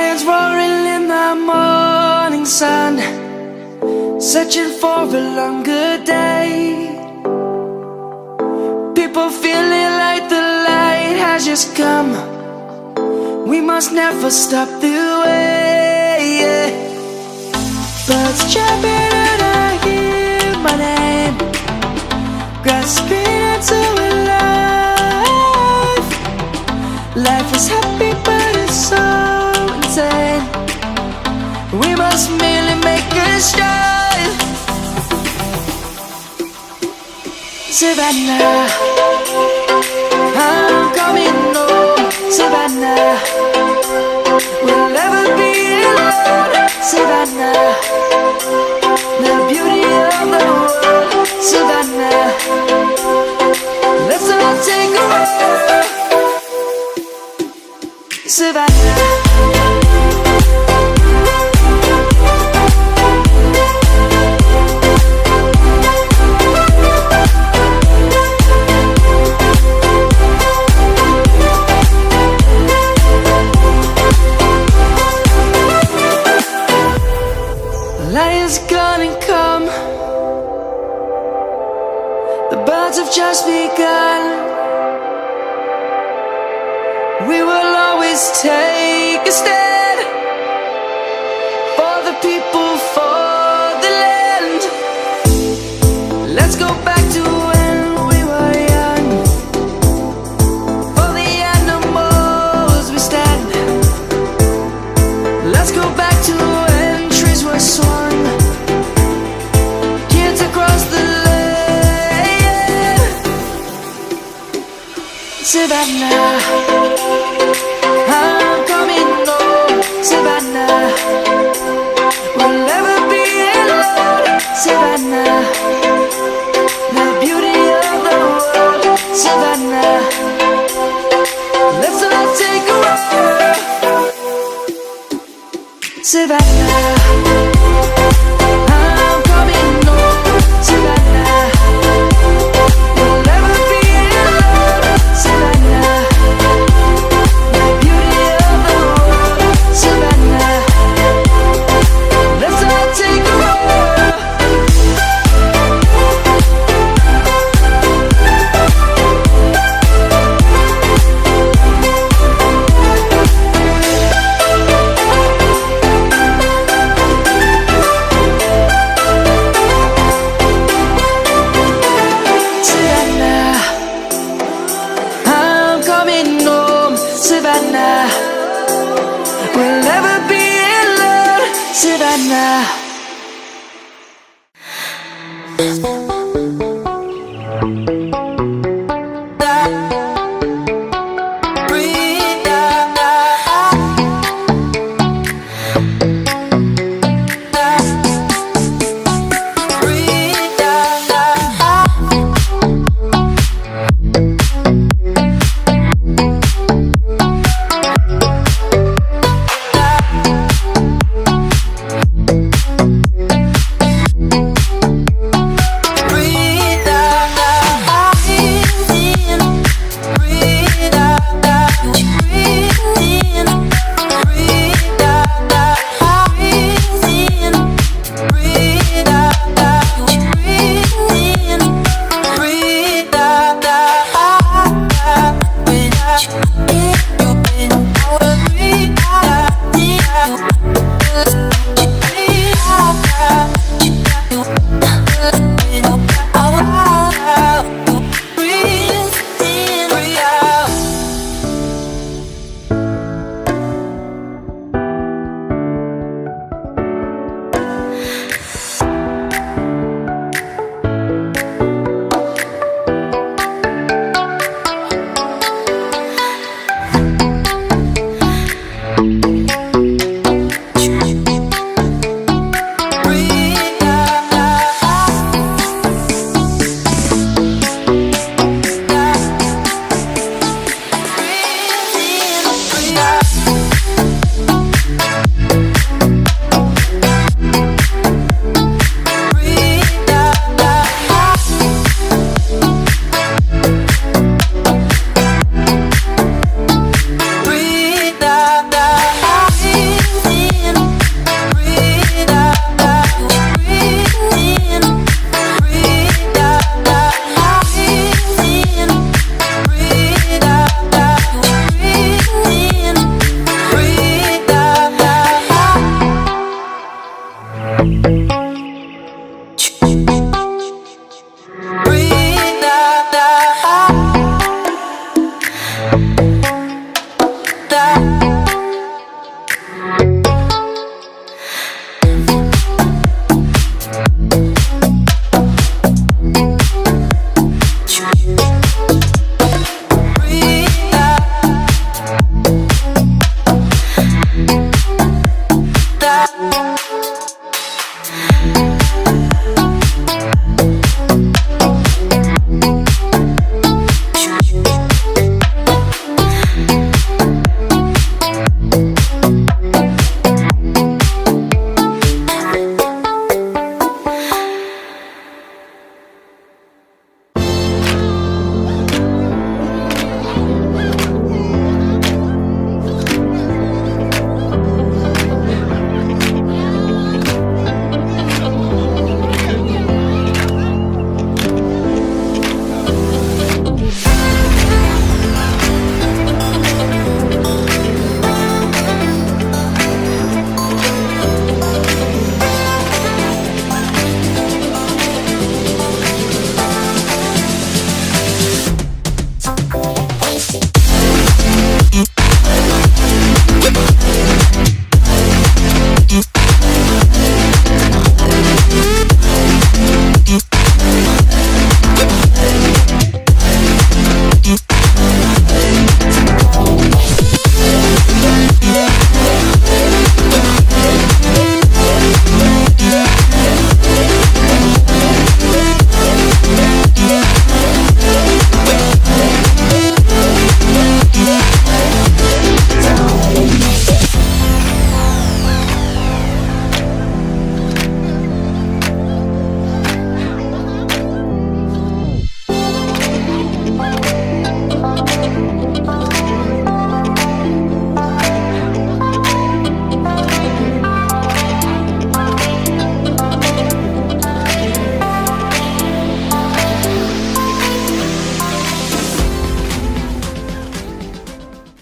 cannons roaring in the morning sun, searching for a longer day. People feeling like the light has just come. We must never stop the way. Birds chirping and I hear my name, grasping into a life. Life is happy but it's so insane. We must merely make a strive. Savannah, I'm coming home. Savannah, we'll never be alone. Savannah, the beauty of the world. Savannah, let's all take a walk. Savannah, light is gonna come. The birds have just begun. We will always take a stand for the people, for the land. Let's go back to when we were young. For the animals we stand. Let's go back to when trees were swung, kids across the land. Savannah, I'm coming home. Savannah, we'll never be alone. Savannah, the beauty of the world. Savannah, let's all take a walk. Savannah, I'm coming home. Savannah, we'll never be alone. Savannah, the beauty of the world. Savannah, let's all take a walk. Savannah, I'm coming home. Savannah, we'll never be alone. Savannah.